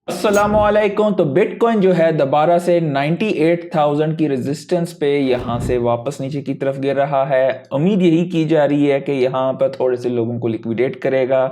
अस्सलामुअलैकुम। तो बिटकॉइन जो है दोबारा से 98,000 की रेजिस्टेंस पे यहाँ से वापस नीचे की तरफ गिर रहा है। उम्मीद यही की जा रही है कि यहाँ पर थोड़े से लोगों को लिक्विडेट करेगा।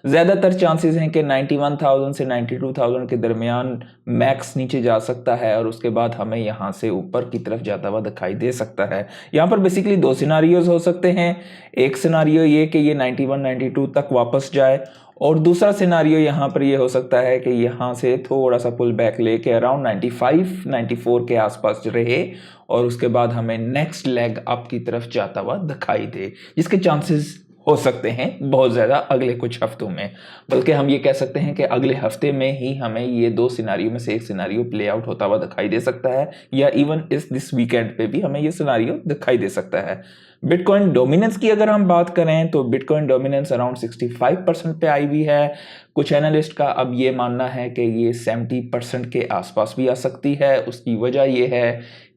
ज़्यादातर चांसेस हैं कि 91,000 से 92,000 के दरमियान मैक्स नीचे जा सकता है और उसके बाद हमें यहाँ से ऊपर की तरफ जाता हुआ दिखाई दे सकता है। यहाँ पर बेसिकली दो सिनारियोज हो सकते हैं। एक सिनारियो ये कि ये 91 92 तक वापस जाए और दूसरा सिनारियो यहाँ पर ये हो सकता है कि यहाँ से थोड़ा सा पुल बैक लेके अराउंड 95 94 के आसपास रहे और उसके बाद हमें नेक्स्ट लेग अप की तरफ जाता हुआ दिखाई दे, जिसके चांसेस हो सकते हैं बहुत ज़्यादा अगले कुछ हफ्तों में। बल्कि हम ये कह सकते हैं कि अगले हफ्ते में ही हमें ये दो सिनारियो में से एक सिनारियो प्ले आउट होता हुआ दिखाई दे सकता है, या इवन दिस वीकेंड पे भी हमें ये सिनारियो दिखाई दे सकता है। बिटकॉइन डोमिनेंस की अगर हम बात करें तो बिटकॉइन डोमिनेंस अराउंड 65% पे आई हुई है। कुछ एनालिस्ट का अब ये मानना है कि ये 70% के आसपास भी आ सकती है। उसकी वजह ये है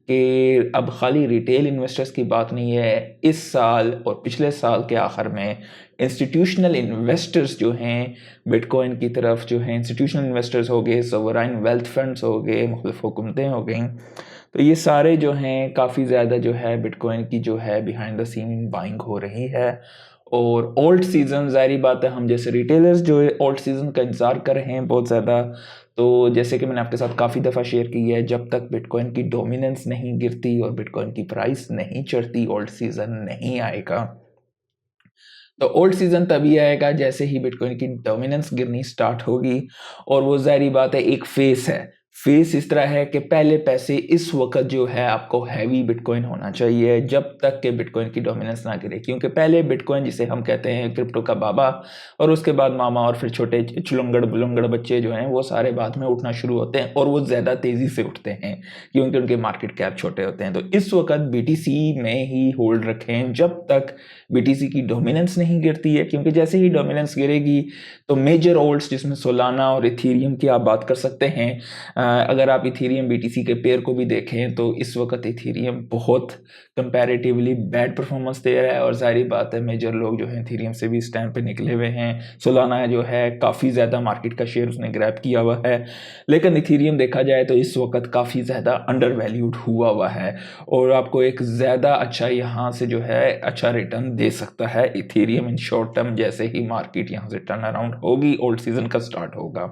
कि अब खाली रिटेल इन्वेस्टर्स की बात नहीं है। इस साल और पिछले साल के आखिर में इंस्टीट्यूशनल इन्वेस्टर्स जो हैं बिटकॉइन की तरफ, जो हैं इंस्टीट्यूशनल इन्वेस्टर्स हो गए, सोवराइन वेल्थ फंड्स हो गए, मुख्तलिफ हुकूमतें हो गई, तो ये सारे जो हैं काफ़ी ज़्यादा जो है बिटकॉइन की जो है बिहाइंड द सीन बाइंग हो रही है। और ओल्ड सीज़न, ज़ाहिर बात है हम जैसे रिटेलर्स जो है ओल्ड सीज़न का इंतज़ार कर रहे हैं बहुत ज़्यादा। तो जैसे कि मैंने आपके साथ काफ़ी दफ़ा शेयर की है, जब तक बिटकॉइन की डोमिनेंस नहीं गिरती और बिटकॉइन की प्राइस नहीं चढ़ती, ओल्ड सीज़न नहीं आएगा। तो ओल्ड सीज़न तभी आएगा जैसे ही बिटकॉइन की डोमिनेंस गिरनी स्टार्ट होगी। और वो ज़ाहिर बात है एक फेस है। फेस इस तरह है कि पहले पैसे इस वक्त जो है आपको हैवी बिटकॉइन होना चाहिए जब तक कि बिटकॉइन की डोमिनेंस ना गिरे, क्योंकि पहले बिटकॉइन जिसे हम कहते हैं क्रिप्टो का बाबा, और उसके बाद मामा, और फिर छोटे चुलंगड़ बुलंगड़ बच्चे जो हैं वो सारे बाद में उठना शुरू होते हैं और वो ज़्यादा तेज़ी से उठते हैं क्योंकि उनके मार्केट कैप छोटे होते हैं। तो इस वक्त बीटीसी में ही होल्ड रखें जब तक बीटीसी की डोमिनेंस नहीं गिरती है, क्योंकि जैसे ही डोमिनेंस गिरेगी तो मेजर होल्ड्स जिसमें सोलाना और इथेरियम की आप बात कर सकते हैं। अगर आप इथेरियम बीटीसी के पेयर को भी देखें तो इस वक्त इथेरियम बहुत कंपैरेटिवली बैड परफॉर्मेंस दे रहा है और जाहिर बात है मेजर लोग जो हैं इथेरियम से भी इस टाइम पे निकले हुए हैं। सोलाना जो है काफ़ी ज़्यादा मार्केट का शेयर उसने ग्रैब किया हुआ है, लेकिन इथेरियम देखा जाए तो इस वक्त काफ़ी ज़्यादा अंडर वैल्यूड हुआ है और आपको एक ज़्यादा अच्छा यहाँ से जो है अच्छा रिटर्न दे सकता है इथेरियम इन शॉर्ट टर्म, जैसे ही मार्केट यहाँ से टर्न अराउंड होगी, ओल्ड सीजन का स्टार्ट होगा।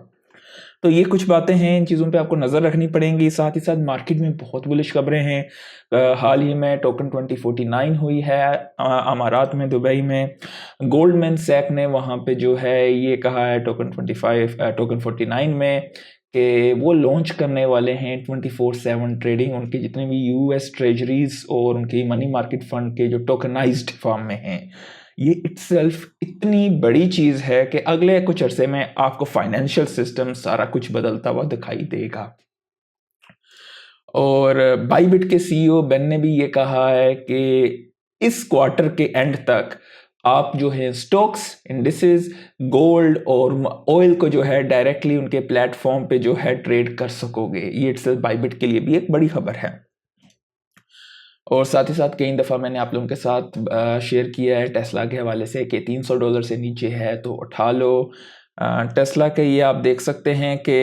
तो ये कुछ बातें हैं, इन चीज़ों पे आपको नज़र रखनी पड़ेंगी। साथ ही साथ मार्केट में बहुत बुलिश खबरें हैं। हाल ही में टोकन 2049 हुई है अमारात में, दुबई में। गोल्डमैन सैक ने वहाँ पे जो है ये कहा है टोकन 49 में कि वो लॉन्च करने वाले हैं 24/7 ट्रेडिंग। उनके जितने भी यूएस ट्रेजरीज और उनकी मनी मार्केट फंड के जो टोकनाइज्ड फॉर्म में हैं, ये इट्सेल्फ इतनी बड़ी चीज़ है कि अगले कुछ अरसे में आपको फाइनेंशियल सिस्टम सारा कुछ बदलता हुआ दिखाई देगा। और बाईबिट के सीईओ बेन ने भी ये कहा है कि इस क्वार्टर के एंड तक आप जो है स्टॉक्स, इंडिसेस, गोल्ड और ऑयल को जो है डायरेक्टली उनके प्लेटफॉर्म पे जो है ट्रेड कर सकोगे। ये इट्सेल्फ बाईबिट के लिए भी एक बड़ी खबर है। और साथ ही साथ कई दफ़ा मैंने आप लोगों के साथ शेयर किया है टेस्ला के हवाले से कि $300 से नीचे है तो उठा लो। टेस्ला के ये आप देख सकते हैं कि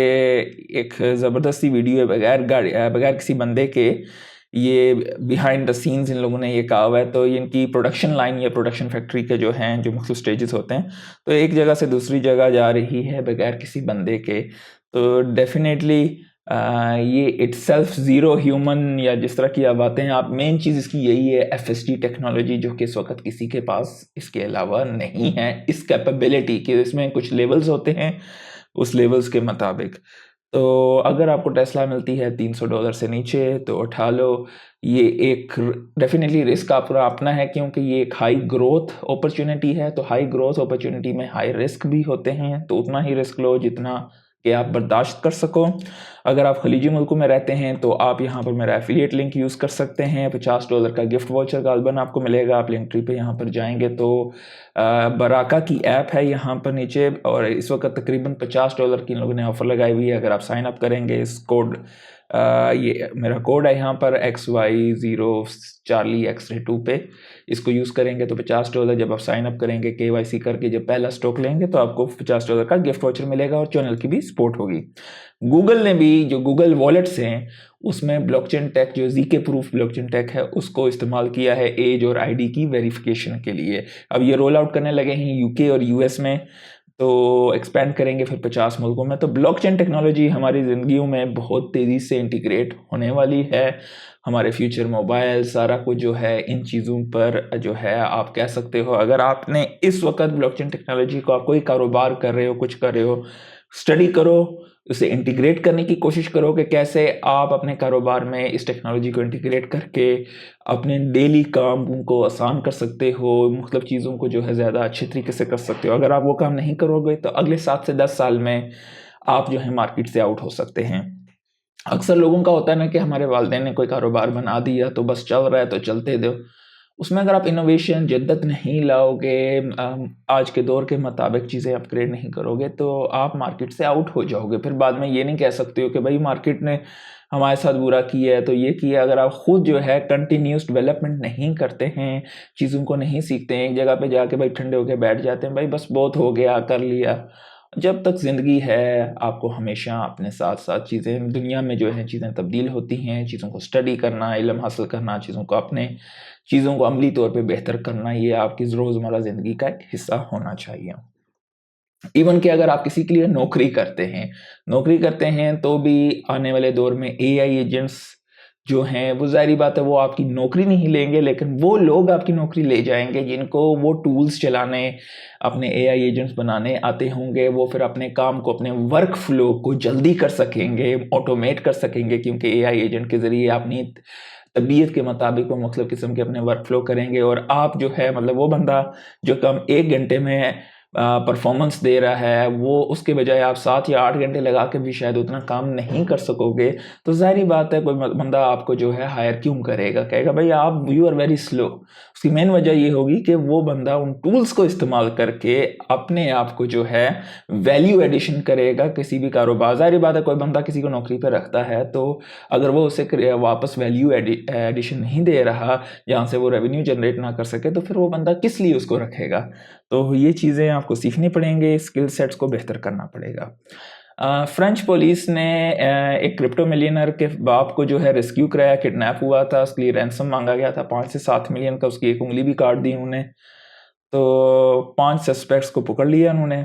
एक ज़बरदस्ती वीडियो है, बगैर किसी बंदे के, ये बिहाइंड द सीन्स इन लोगों ने ये कहा हुआ है। तो इनकी प्रोडक्शन लाइन या प्रोडक्शन फैक्ट्री के जो हैं जो मुख्तलिफ स्टेजेस होते हैं, तो एक जगह से दूसरी जगह जा रही है बगैर किसी बंदे के। तो डेफिनेटली ये इट्सेल्फ ज़ीरो ह्यूमन या जिस तरह की आप बातें हैं, आप मेन चीज़ इसकी यही है एफएसटी टेक्नोलॉजी, जो कि इस वक्त किसी के पास इसके अलावा नहीं है इस कैपेबिलिटी कि इसमें कुछ लेवल्स होते हैं, उस लेवल्स के मुताबिक। तो अगर आपको टेस्ला मिलती है $300 से नीचे तो उठा लो। ये एक डेफिनेटली रिस्क आपका अपना है क्योंकि ये एक हाई ग्रोथ अपॉर्चुनिटी है। तो हाई ग्रोथ अपॉर्चुनिटी में हाई रिस्क भी होते हैं, तो उतना ही रिस्क लो जितना कि आप बर्दाश्त कर सको। अगर आप खलीजी मुल्कों में रहते हैं तो आप यहाँ पर मेरा एफिलिएट लिंक यूज़ कर सकते हैं। $50 का गिफ्ट वाउचर गालबन आपको मिलेगा। आप लिंक ट्री पे यहाँ पर जाएंगे तो बराका की ऐप है यहाँ पर नीचे, और इस वक्त तकरीबन $50 की इन लोगों ने ऑफ़र लगाई हुई है। अगर आप साइन अप करेंगे इस कोड, ये मेरा कोड है यहाँ पर XY0 चार्ली X2 पे, इसको यूज़ करेंगे तो $50, जब आप साइन अप करेंगे KYC करके जब पहला स्टॉक लेंगे तो आपको $50 का गिफ्ट वाउचर मिलेगा और चैनल की भी सपोर्ट होगी। गूगल ने भी जो गूगल वॉलेट्स हैं उसमें ब्लॉकचेन टेक, जो ZK प्रूफ ब्लॉकचेन टेक है, उसको इस्तेमाल किया है एज और ID की वेरिफिकेशन के लिए। अब ये रोल आउट करने लगे हैं UK और US में, तो एक्सपेंड करेंगे फिर 50 मुल्कों में। तो ब्लॉकचेन टेक्नोलॉजी हमारी ज़िंदगियों में बहुत तेज़ी से इंटीग्रेट होने वाली है। हमारे फ्यूचर मोबाइल सारा कुछ जो है इन चीज़ों पर जो है, आप कह सकते हो अगर आपने इस वक्त ब्लॉकचेन टेक्नोलॉजी को, आप कोई कारोबार कर रहे हो, कुछ कर रहे हो, स्टडी करो, उसे इंटीग्रेट करने की कोशिश करो कि कैसे आप अपने कारोबार में इस टेक्नोलॉजी को इंटीग्रेट करके अपने डेली काम को आसान कर सकते हो, मुख्तलिफ चीज़ों को जो है ज़्यादा अच्छे तरीके से कर सकते हो। अगर आप वो काम नहीं करोगे तो अगले 7 से 10 साल में आप जो है मार्केट से आउट हो सकते हैं। अक्सर लोगों का होता है ना कि हमारे वालिदैन ने कोई कारोबार बना दिया तो बस चल रहा है तो चलते दो, उसमें अगर आप इनोवेशन जद्दत नहीं लाओगे, आज के दौर के मुताबिक चीज़ें अपग्रेड नहीं करोगे तो आप मार्केट से आउट हो जाओगे। फिर बाद में ये नहीं कह सकते हो कि भाई मार्केट ने हमारे साथ बुरा किया है तो ये किया। अगर आप खुद जो है कंटिन्यूस डेवलपमेंट नहीं करते हैं, चीज़ों को नहीं सीखते हैं, एक जगह पे जाके भाई ठंडे होके बैठ जाते हैं, भाई बस बहुत हो गया कर लिया। जब तक ज़िंदगी है आपको हमेशा अपने साथ साथ चीज़ें, दुनिया में जो है चीज़ें तब्दील होती हैं, चीज़ों को स्टडी करना, इल्म हासिल करना, चीज़ों को अमली तौर पे बेहतर करना, ये आपकी रोज़मर्रा ज़िंदगी का एक हिस्सा होना चाहिए। इवन कि अगर आप किसी के लिए नौकरी करते हैं तो भी आने वाले दौर में AI एजेंट्स जो हैं वो ज़ाहिर बात है वो आपकी नौकरी नहीं लेंगे, लेकिन वो लोग आपकी नौकरी ले जाएंगे जिनको वो टूल्स चलाने, अपने AI एजेंट्स बनाने आते होंगे। वो फिर अपने काम को, अपने वर्क फ्लो को जल्दी कर सकेंगे, ऑटोमेट कर सकेंगे, क्योंकि AI एजेंट के ज़रिए अपनी तबीयत के मुताबिक वो मुख्तलिफ किस्म के अपने वर्क फ्लो करेंगे। और आप जो है मतलब वो बंदा जो काम 1 घंटे में परफॉर्मेंस दे रहा है, वो उसके बजाय आप 7 या 8 घंटे लगा के भी शायद उतना काम नहीं कर सकोगे। तो ज़ाहिर बात है कोई बंदा आपको जो है हायर क्यों करेगा, कहेगा भाई आप यू आर वेरी स्लो। उसकी मेन वजह ये होगी कि वो बंदा उन टूल्स को इस्तेमाल करके अपने आप को जो है वैल्यू एडिशन करेगा किसी भी कारोबार। ज़ाहिर बात है कोई बंदा किसी को नौकरी पर रखता है तो अगर वो उसे वापस वैल्यू एडिशन नहीं दे रहा, जहाँ से वो रेवेन्यू जनरेट ना कर सके, तो फिर वो बंदा किस लिए उसको रखेगा। तो ये चीज़ें आपको सीखनी पड़ेंगी, स्किल सेट्स को बेहतर करना पड़ेगा। फ्रेंच पुलिस ने एक क्रिप्टो मिलियनर के बाप को जो है रेस्क्यू कराया, किडनैप हुआ था, उसके लिए रैंसम मांगा गया था 5 से 7 मिलियन का, उसकी एक उंगली भी काट दी उन्होंने। तो 5 सस्पेक्ट्स को पकड़ लिया उन्होंने।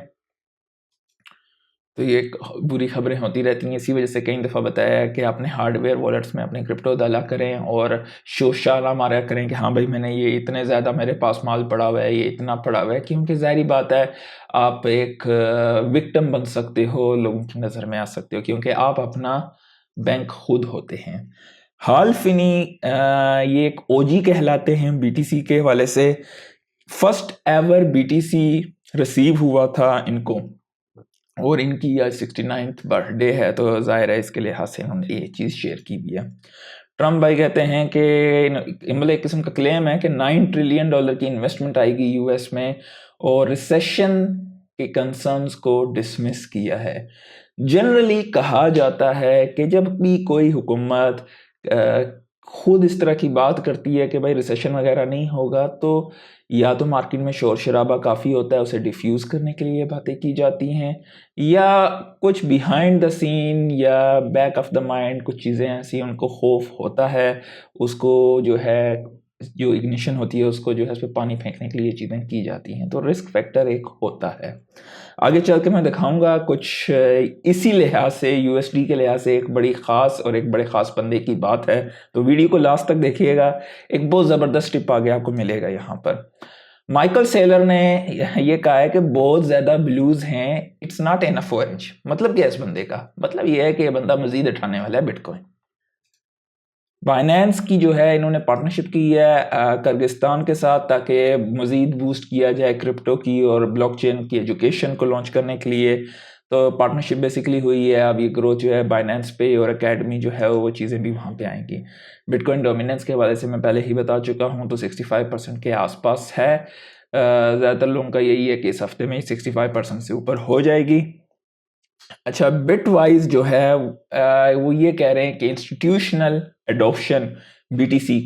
तो ये बुरी खबरें होती रहती हैं, इसी वजह से कई दफ़ा बताया है कि अपने हार्डवेयर वॉलेट्स में अपने क्रिप्टो डाला करें और शोशाला मारा करें कि हाँ भाई मैंने ये इतने ज़्यादा मेरे पास माल पड़ा हुआ है, ये इतना पड़ा हुआ है, क्योंकि ज़ाहिर बात है आप एक विक्टिम बन सकते हो, लोगों की नज़र में आ सकते हो, क्योंकि आप अपना बैंक खुद होते हैं। हाल फिनी ये एक OG कहलाते हैं BTC के हवाले से। फर्स्ट एवर BTC रिसीव हुआ था इनको, और इनकी आज 69th बर्थडे है, तो ज़ाहिर है इसके लिहाज से इन्होंने ये चीज़ शेयर की भी है। ट्रम्प भाई कहते हैं कि मतलब एक किस्म का क्लेम है कि $9 ट्रिलियन की इन्वेस्टमेंट आएगी US में, और रिसेशन के कंसर्न्स को डिसमिस किया है। जनरली कहा जाता है कि जब भी कोई हुकूमत खुद इस तरह की बात करती है कि भाई रिसेशन वगैरह नहीं होगा, तो या तो मार्केट में शोर शराबा काफ़ी होता है, उसे डिफ्यूज़ करने के लिए बातें की जाती हैं, या कुछ बिहाइंड द सीन या बैक ऑफ द माइंड कुछ चीज़ें ऐसी उनको खौफ होता है, उसको जो है जो इग्निशन होती है उसको जो है उस पर पानी फेंकने के लिए चीज़ें की जाती हैं। तो रिस्क फैक्टर एक होता है। आगे चल के मैं दिखाऊंगा कुछ इसी लिहाज से, USD के लिहाज से एक बड़ी ख़ास और एक बड़े ख़ास बंदे की बात है, तो वीडियो को लास्ट तक देखिएगा। एक बहुत ज़बरदस्त टिप आगे आपको मिलेगा यहाँ पर। माइकल सेलर ने ये कहा है कि बहुत ज़्यादा ब्लूज़ हैं, इट्स नॉट इनफ ऑरेंज। मतलब क्या है इस बंदे का? मतलब ये है कि ये बंदा मज़ीद उठाने वाला है बिटकॉइन। बाइनेंस की जो है इन्होंने पार्टनरशिप की है किर्गिस्तान के साथ, ताकि मज़ीद बूस्ट किया जाए क्रिप्टो की और ब्लॉकचेन की एजुकेशन को लॉन्च करने के लिए, तो पार्टनरशिप बेसिकली हुई है। अब ये ग्रोथ जो है बाइनेंस पे और एकेडमी जो है वो चीज़ें भी वहाँ पे आएंगी। बिटकॉइन डोमिनेंस के हवाले से मैं पहले ही बता चुका हूँ, तो 65% के आसपास है। ज़्यादातर लोगों का यही है कि इस हफ्ते में 65% से ऊपर हो जाएगी। अच्छा, बिट वाइज जो है वो ये कह रहे हैं कि इंस्टीट्यूशनल एडॉप्शन बीटीसी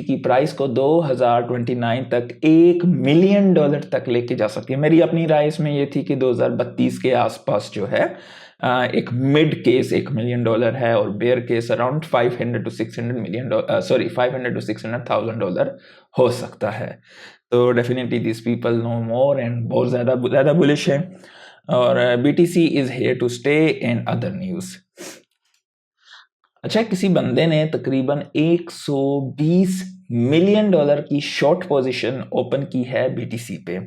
की प्राइस को 2029 तक $1 मिलियन तक लेके जा सकती है। मेरी अपनी राय इसमें ये थी कि 2032 के आसपास जो है एक मिड केस $1 मिलियन है और bear case around 500 to 600 million $500 to 600,000 हो सकता है। तो definitely this people know more and बहुत ज़्यादा बुलिश है। और BTC is here to stay in other news. अच्छा, किसी बंदे ने तकरीबन $120 मिलियन की शॉर्ट पोजीशन ओपन की है BTC पे।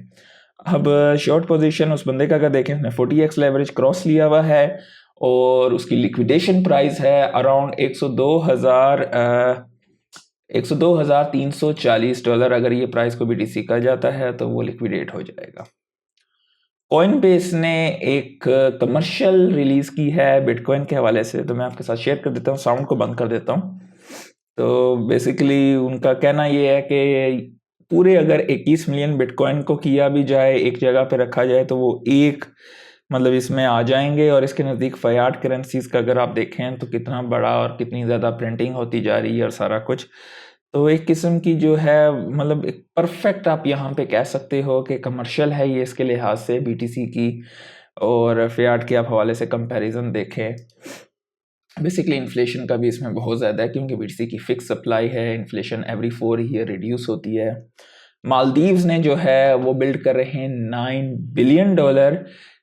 अब शॉर्ट पोजीशन उस बंदे का अगर देखें, उसने 40x लेवरेज क्रॉस लिया हुआ है और उसकी लिक्विडेशन प्राइस है अराउंड $102,340। अगर ये प्राइस को BTC का जाता है तो वो लिक्विडेट हो जाएगा। कॉइनबेस ने एक कमर्शियल रिलीज की है बिटकॉइन के हवाले से, तो मैं आपके साथ शेयर कर देता हूँ। साउंड को बंद कर देता हूँ। तो बेसिकली उनका कहना ये है कि पूरे अगर 21 मिलियन बिटकॉइन को किया भी जाए, एक जगह पे रखा जाए, तो वो एक मतलब इसमें आ जाएंगे। और इसके नज़दीक फ़ियाट करेंसीज का अगर आप देखें तो कितना बड़ा और कितनी ज़्यादा प्रिंटिंग होती जा रही है और सारा कुछ। तो एक किस्म की जो है मतलब एक परफेक्ट आप यहाँ पे कह सकते हो कि कमर्शियल है ये इसके लिहाज से BTC की। और फ़ियाट के आप हवाले से कंपैरिजन देखें, बेसिकली इन्फ्लेशन का भी इसमें बहुत ज़्यादा है क्योंकि BTC की फिक्स सप्लाई है। इन्फ्लेशन एवरी 4 ईयर रिड्यूस होती है। मालदीव्स ने जो है वो बिल्ड कर रहे हैं $9 बिलियन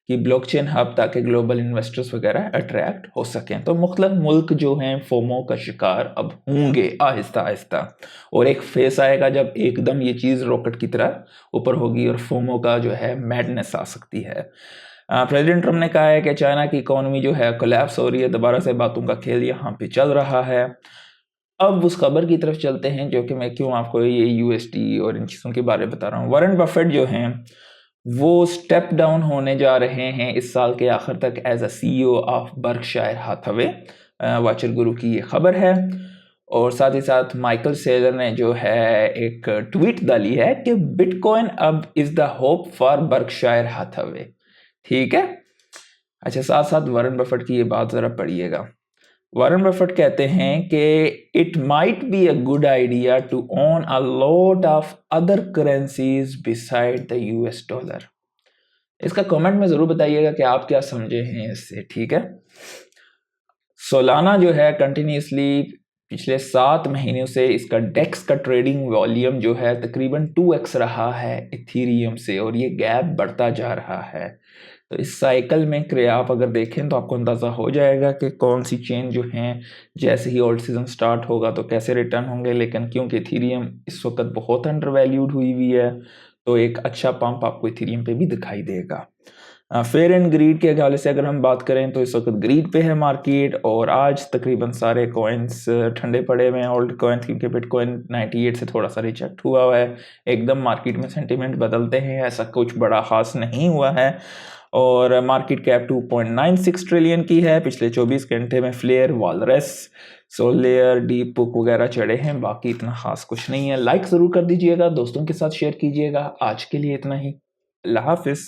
की ब्लॉकचेन हब ताकि ग्लोबल इन्वेस्टर्स वगैरह अट्रैक्ट हो सकें। तो मुख्तलिफ मुल्क जो हैं फोमो का शिकार अब होंगे आहिस्ता आहिस्ता, और एक फेस आएगा जब एकदम ये चीज़ रॉकेट की तरह ऊपर होगी और फोमो का जो है मैडनेस आ सकती है। प्रेसिडेंट ट्रम्प ने कहा है कि चाइना की इकोनॉमी जो है कोलैप्स हो रही है, दोबारा से बातों का खेल यहाँ पे चल रहा है। अब उस खबर की तरफ चलते हैं जो कि मैं क्यों आपको ये USD और इन चीज़ों के बारे में बता रहा हूँ। वॉरेन बफेट जो हैं वो स्टेप डाउन होने जा रहे हैं इस साल के आखिर तक as a CEO of Berkshire Hathaway. Watcher Guru की ये खबर है। और साथ ही साथ माइकल सेलर ने जो है एक ट्वीट डाली है कि बिटकॉइन अब is the hope for Berkshire Hathaway. ठीक है। अच्छा, साथ साथ वॉरेन बफेट की ये बात ज़रा पढ़िएगा। वॉरेन बफेट कहते हैं कि it might be a good idea to own a lot of other currencies beside the US dollar. इसका कमेंट में ज़रूर बताइएगा कि आप क्या समझे हैं इससे। ठीक है। सोलाना जो है कंटिन्यूसली पिछले 7 महीनों से इसका डेक्स का ट्रेडिंग वॉल्यूम जो है तकरीबन 2x रहा है इथीरियम से, और ये गैप बढ़ता जा रहा है। तो इस साइकिल में आप अगर देखें तो आपको अंदाज़ा हो जाएगा कि कौन सी चेन जो हैं जैसे ही ओल्ड सीजन स्टार्ट होगा तो कैसे रिटर्न होंगे। लेकिन क्योंकि इथीरियम इस वक्त बहुत अंडर वैल्यूड हुई हुई है, तो एक अच्छा पंप आपको इथीरियम पे भी दिखाई देगा। फेयर एंड ग्रीड के हवाले से अगर हम बात करें तो इस वक्त ग्रीड पे है मार्केट, और आज तकरीबन सारे कॉइन्स ठंडे पड़े हुए हैं ओल्ड कॉइन्स, क्योंकि बिटकॉइन 98 से थोड़ा सा रिजेक्ट हुआ है। एकदम मार्केट में सेंटीमेंट बदलते हैं, ऐसा कुछ बड़ा खास नहीं हुआ है। और मार्केट कैप 2.96 ट्रिलियन की है। पिछले 24 घंटे में फ्लेयर, वॉलरस, सोलेयर, डीप बुक वगैरह चढ़े हैं, बाकी इतना खास कुछ नहीं है। लाइक ज़रूर कर दीजिएगा, दोस्तों के साथ शेयर कीजिएगा। आज के लिए इतना ही। अल्लाह हाफिज़।